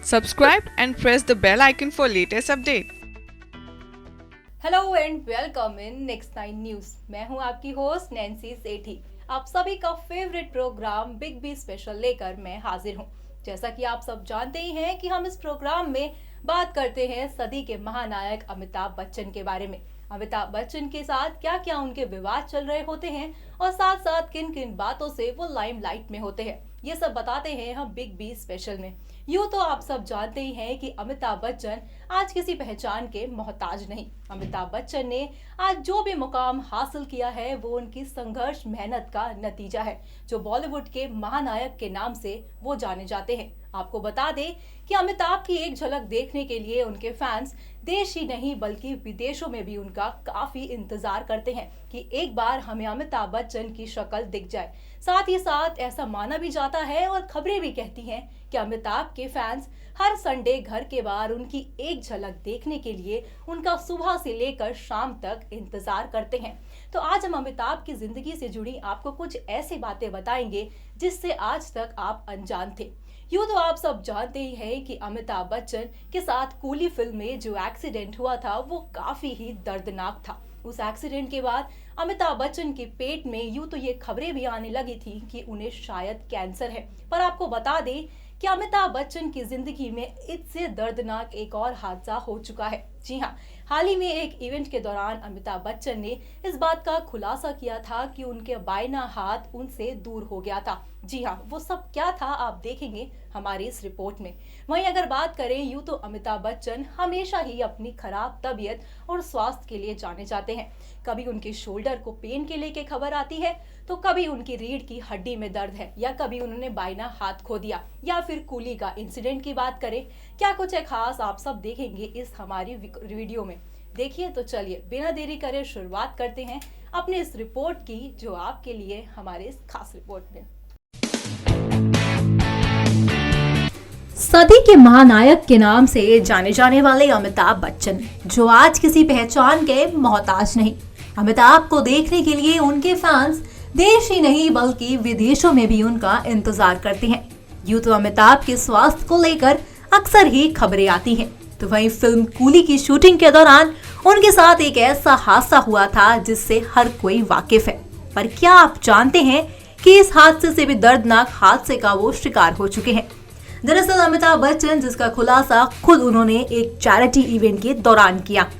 Subscribe and press the bell icon for latest update. Hello and welcome in next 9 news. मैं हूं आपकी host Nancy Sethi. आप सभी का favourite programme big B special लेकर मैं हाजिर हूं। जैसा कि आप सब जानते ही हैं कि हम इस प्रोग्राम में बात करते हैं सदी के महानायक अमिताभ बच्चन के बारे में। अमिताभ बच्चन के साथ क्या क्या उनके विवाद चल रहे होते हैं और साथ साथ किन किन बातों से वो लाइमलाइट में होते हैं, ये सब बताते हैं हम बिग बी स्पेशल में। यूँ तो आप सब जानते ही हैं कि अमिताभ बच्चन आज किसी पहचान के मोहताज नहीं। अमिताभ बच्चन ने आज जो भी मुकाम हासिल किया है वो उनकी संघर्ष मेहनत का नतीजा है, जो बॉलीवुड के महानायक के नाम से वो जाने जाते हैं। आपको बता दें कि अमिताभ की एक झलक देखने के लिए उनके फैंस देश ही नहीं बल्कि विदेशों में भी उनका काफी इंतजार करते हैं कि एक बार हमें अमिताभ बच्चन की शक्ल दिख जाए। साथ ही साथ ऐसा माना भी जाता है और खबरें भी कहती हैं कि अमिताभ के फैंस हर संडे घर के बाहर उनकी एक झलक देखने के लिए उनका सुबह से लेकर शाम तक इंतजार करते हैं। तो आज हम अमिताभ की जिंदगी से जुड़ी आपको कुछ ऐसी बातें बताएंगे जिससे आज तक आप अनजान थे। यूँ तो आप सब जानते ही हैं कि अमिताभ बच्चन के साथ कूली फिल्म में जो एक्सीडेंट हुआ था वो काफी ही दर्दनाक था। उस एक्सीडेंट के बाद अमिताभ बच्चन के पेट में यूँ तो ये खबरें भी आने लगी थी कि उन्हें शायद कैंसर है। पर आपको बता दें कि अमिताभ बच्चन की जिंदगी में इससे दर्दनाक एक और हादसा हो चुका है। जी हाँ, हाल ही में एक इवेंट के दौरान अमिताभ बच्चन ने इस बात का खुलासा किया था कि उनके बाइना हाथ उनसे दूर हो गया था। जी हाँ, वो सब क्या था आप देखेंगे हमारी इस रिपोर्ट में। वहीं अगर बात करें यूँ तो अमिताभ बच्चन हमेशा ही अपनी खराब तबीयत और स्वास्थ्य के लिए जाने जाते हैं। कभी उनके शोल्डर को पेन के लेके खबर आती है तो कभी उनकी रीढ़ की हड्डी में दर्द है या कभी उन्होंने बाइना हाथ खो दिया या फिर कूली का इंसिडेंट की बात करें। क्या कुछ है खास आप सब देखेंगे इस हमारी वीडियो में। देखिए तो चलिए बिना देरी करे शुरुआत करते हैं अपने इस रिपोर्ट की, जो आपके लिए हमारे इस खास रिपोर्ट में। सदी के महानायक के नाम से जाने जाने वाले अमिताभ बच्चन, जो आज किसी पहचान के मोहताज नहीं। अमिताभ को देखने के लिए उनके फैंस देश ही नहीं बल्कि विदेशों में भी उनका इंतजार करते हैं। यूँ तो अमिताभ के स्वास्थ्य को लेकर अक्सर ही खबरें आती हैं। तो वहीं फिल्म कूली की शूटिंग के दौरान उनके साथ एक ऐसा हादसा हुआ था जिससे हर कोई वाकिफ है। पर क्या आप जानते हैं कि इस हादसे से भी दर्दनाक हादसे का वो शिकार हो चुके हैं। दरअसल अमिताभ बच्चन, जिसका खुलासा खुद उन्होंने एक चैरिटी इवेंट के दौरान किया।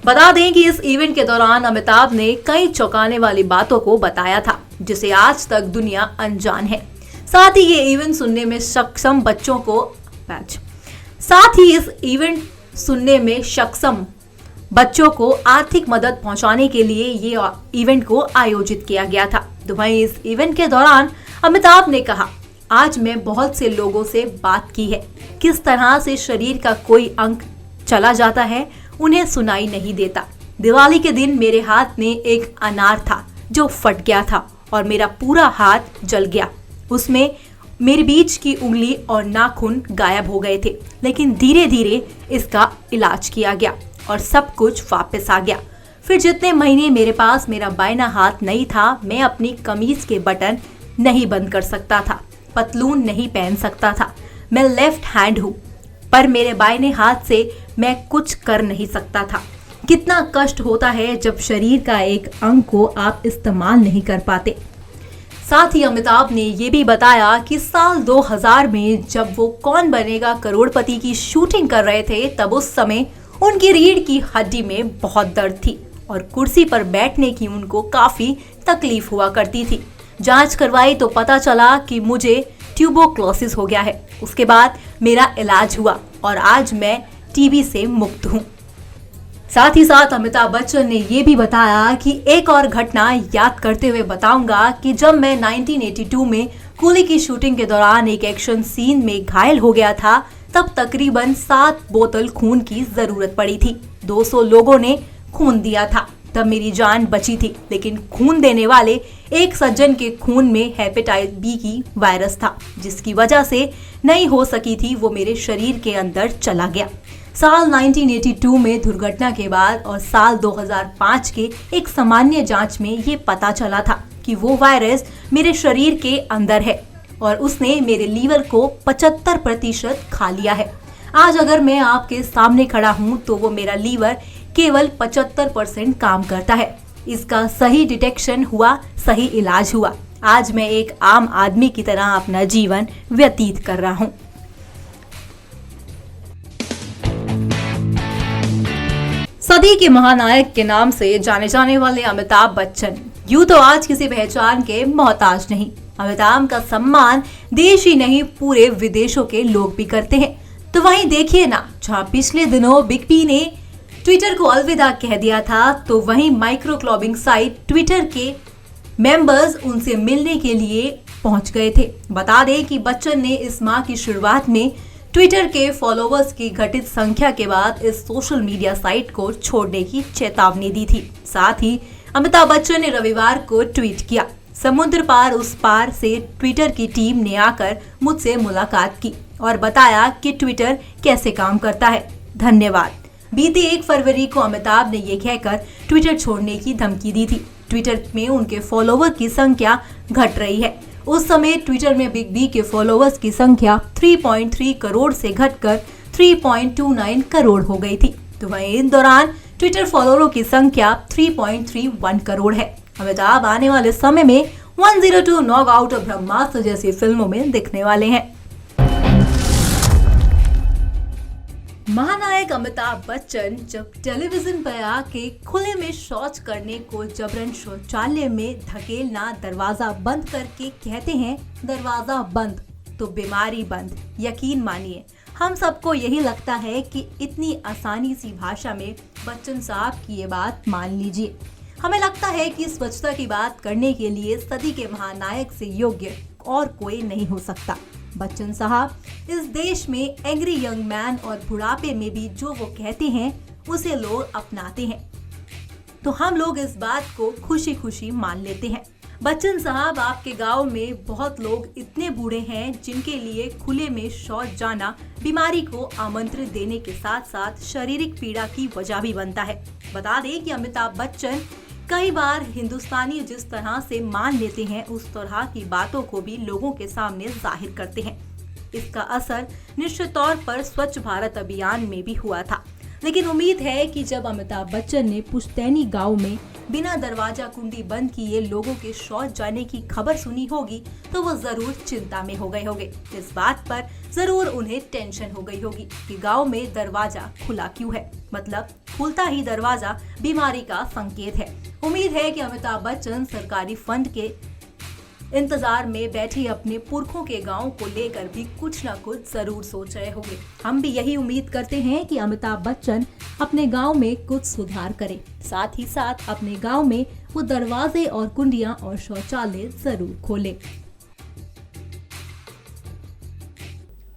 बता दें कि इस इवेंट के दौरान अमिताभ ने कई चौंकाने वाली बातों को बताया था जिसे आज तक दुनिया अनजान है। साथ ही ये इवेंट सुनने में सक्षम बच्चों को आर्थिक मदद पहुंचाने के लिए ये इवेंट को आयोजित किया गया था। तो वहीं इस इवेंट के दौरान अमिताभ ने कहा, आज मैं बहुत से लोगों से बात की है, किस तरह से शरीर का कोई अंग चला जाता है उन्हें सुनाई नहीं देता। दिवाली के दिन मेरे हाथ में एक अनार था जो फट गया था और मेरा पूरा हाथ जल गया। उसमें मेरे बीच की उंगली और नाखून गायब हो गए थे, लेकिन धीरे धीरे इसका इलाज किया गया और सब कुछ वापस आ गया। फिर जितने महीने मेरे पास मेरा बाइना हाथ नहीं था, मैं अपनी कमीज के बटन नहीं बंद कर सकता था, पतलून नहीं पहन सकता था। मैं लेफ्ट हैंड हूँ, पर मेरे बाइने हाथ से मैं कुछ कर नहीं सकता था। कितना कष्ट होता है जब शरीर का एक अंग को आप इस्तेमाल नहीं कर पाते। साथ ही अमिताभ ने ये भी बताया कि साल 2000 में जब वो कौन बनेगा करोड़पति की शूटिंग कर रहे थे, तब उस समय उनकी रीढ़ की हड्डी में बहुत दर्द थी और कुर्सी पर बैठने की उनको काफी तकलीफ हुआ करती थी। जांच करवाई तो पता चला कि मुझे ट्यूबरक्लोसिस हो गया है। उसके बाद मेरा इलाज हुआ और आज मैं टीबी से मुक्त हूँ। साथ ही साथ अमिताभ बच्चन ने ये भी बताया कि एक और घटना याद करते हुए बताऊंगा कि जब मैं 1982 में कूली की शूटिंग के दौरान एक एक्शन सीन में घायल हो गया था, तब तकरीबन 7 बोतल खून की जरूरत पड़ी थी। 200 लोगों ने खून दिया था, तब मेरी जान बची थी। लेकिन खून देने वाले एक सज्जन के खून में हेपेटाइटिस बी की वायरस था, जिसकी वजह से नहीं हो सकी थी, वो मेरे शरीर के अंदर चला गया। साल 1982 में दुर्घटना के बाद और साल 2005 के एक सामान्य जांच में ये पता चला था कि वो वायरस मेरे शरीर के अंदर है और उसने मेरे लीवर को 75% खा लिया है। आज अगर मैं आपके सामने खड़ा हूँ तो वो मेरा लीवर केवल 75% काम करता है। इसका सही डिटेक्शन हुआ, सही इलाज हुआ। आज मैं एक आम आदमी की तरह अपना जीवन व्यतीत कर रहा हूँ। सदी के महानायक के नाम से जाने जाने वाले अमिताभ बच्चन यूं तो आज किसी पहचान के मोहताज नहीं। अमिताभ का सम्मान देश ही नहीं पूरे विदेशों के लोग भी करते हैं। तो वहीं देखिए ना, जहां पिछले दिनों बिग बी ने ट्विटर को अलविदा कह दिया था, तो वहीं माइक्रो क्लॉबिंग साइट ट्विटर के मेंबर्स उनसे मिलने के लिए पहुंच गए थे। बता दें कि बच्चन ने इस माह की शुरुआत में ट्विटर के फॉलोवर्स की घटित संख्या के बाद इस सोशल मीडिया साइट को छोड़ने की चेतावनी दी थी। साथ ही अमिताभ बच्चन ने रविवार को ट्वीट किया, समुद्र पार उस पार से ट्विटर की टीम ने आकर मुझसे मुलाकात की और बताया कि ट्विटर कैसे काम करता है। धन्यवाद। बीते 1 फरवरी को अमिताभ ने ये कहकर ट्विटर छोड़ने की धमकी दी थी। ट्विटर में उनके फॉलोवर की संख्या घट रही है। उस समय ट्विटर में बिग बी के फॉलोवर्स की संख्या 3.3 करोड़ से घटकर 3.29 करोड़ हो गई थी। तो वहीं इन दौरान ट्विटर फॉलोअरों की संख्या 3.31 करोड़ है। अमिताभ आने वाले समय में 102 नॉक आउट और ब्रह्मास्त्र जैसी फिल्मों में दिखने वाले हैं। महानायक अमिताभ बच्चन जब टेलीविजन पर आके खुले में शौच करने को जबरन शौचालय में धकेलना, दरवाजा बंद करके कहते हैं दरवाजा बंद तो बीमारी बंद, यकीन मानिए हम सबको यही लगता है कि इतनी आसानी सी भाषा में बच्चन साहब की ये बात मान लीजिए। हमें लगता है कि स्वच्छता की बात करने के लिए सदी के महानायक से योग्य और कोई नहीं हो सकता। बच्चन साहब इस देश में एंग्री यंग मैन और बुढ़ापे में भी जो वो कहते हैं उसे लोग अपनाते हैं, तो हम लोग इस बात को खुशी खुशी मान लेते हैं। बच्चन साहब, आपके गांव में बहुत लोग इतने बूढ़े हैं जिनके लिए खुले में शौच जाना बीमारी को आमंत्रित देने के साथ साथ शारीरिक पीड़ा की वजह भी बनता है। बता दें कि अमिताभ बच्चन कई बार हिंदुस्तानी जिस तरह से मान लेते हैं उस तरह की बातों को भी लोगों के सामने जाहिर करते हैं। इसका असर निश्चित तौर पर स्वच्छ भारत अभियान में भी हुआ था। लेकिन उम्मीद है कि जब अमिताभ बच्चन ने पुश्तैनी गांव में बिना दरवाजा कुंडी बंद किए लोगों के शौच जाने की खबर सुनी होगी तो वो जरूर चिंता में हो गए होंगे। इस बात पर जरूर उन्हें टेंशन हो गई होगी कि गांव में दरवाजा खुला क्यों है, मतलब खुलता ही दरवाजा बीमारी का संकेत है। उम्मीद है कि अमिताभ बच्चन सरकारी फंड के इंतजार में बैठे अपने पुरखों के गांव को लेकर भी कुछ न कुछ जरूर सोच रहे होंगे। हम भी यही उम्मीद करते हैं कि अमिताभ बच्चन अपने गांव में कुछ सुधार करें, साथ ही साथ अपने गांव में वो दरवाजे और कुंडियां और शौचालय जरूर खोले।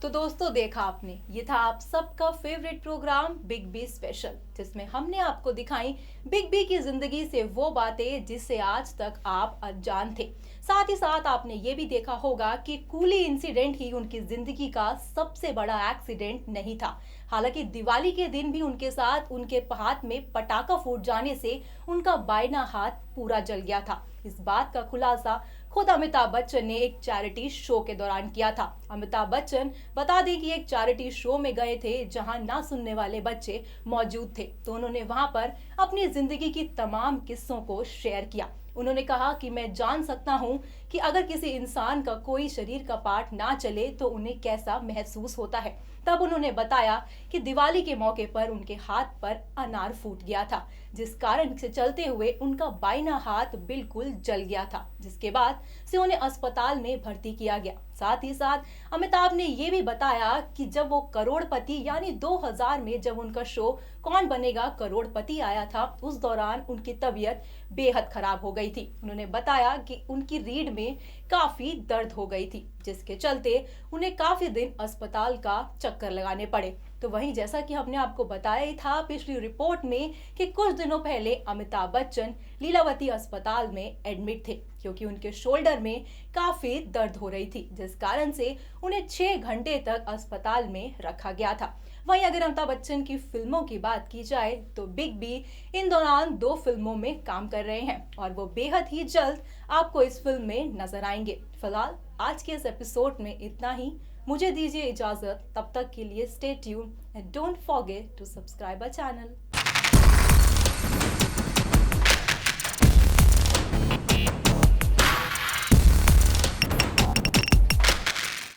तो दोस्तों, देखा आपने, ये था आप सबका favourite programme big B special, जिसमें हमने आपको दिखाई बिग बी की जिंदगी से वो बातें जिससे आज तक आप अनजान थे। साथ ही साथ आपने ये भी देखा होगा कि कूली इंसिडेंट ही उनकी जिंदगी का सबसे बड़ा एक्सीडेंट नहीं था। हालांकि दिवाली के दिन भी उनके साथ उनके हाथ में पटाखा फूट जाने से उनका बाइना हाथ पूरा जल गया था। इस बात का खुलासा खुद अमिताभ बच्चन ने एक चैरिटी शो के दौरान किया था। अमिताभ बच्चन बता दें कि एक चैरिटी शो में गए थे जहां ना सुनने वाले बच्चे मौजूद थे, तो उन्होंने वहां पर अपनी जिंदगी की तमाम किस्सों को शेयर किया। उन्होंने कहा कि मैं जान सकता हूं कि अगर किसी इंसान का कोई शरीर का पार्ट ना चले तो उन्हें कैसा महसूस होता है। तब उन्होंने बताया कि दिवाली के मौके पर उनके हाथ पर अनार फूट गया था, जिस कारण से चलते हुए उनका बाइना हाथ बिल्कुल जल गया था, जिसके बाद से उन्हें अस्पताल में भर्ती किया गया। साथ ही साथ अमिताभ ने ये भी बताया कि जब वो करोड़पति यानी 2000 में जब उनका शो कौन बनेगा करोड़पति आया था, उस दौरान उनकी तबीयत बेहद खराब हो गई थी। उन्होंने बताया कि उनकी रीढ़ में काफी दर्द हो गई थी, जिसके चलते उन्हें काफी दिन अस्पताल का चक्कर लगाने पड़े। तो वहीं जैसा कि हमने आपको बताया ही था पिछली रिपोर्ट में कि कुछ दिनों पहले अमिताभ बच्चन लीलावती अस्पताल में एडमिट थे, क्योंकि उनके शोल्डर में काफी दर्द हो रही थी, जिस कारण से उन्हें 6 घंटे तक अस्पताल में रखा गया था। वहीं अगर अमिताभ बच्चन की फिल्मों की बात की जाए तो बिग बी इन दौरान 2 फिल्मों में काम कर रहे हैं और वो बेहद ही जल्द आपको इस फिल्म में नजर आएंगे। फिलहाल आज के इस एपिसोड में इतना ही। मुझे दीजिए इजाजत, तब तक के लिए stay tune and don't forget to subscribe our channel.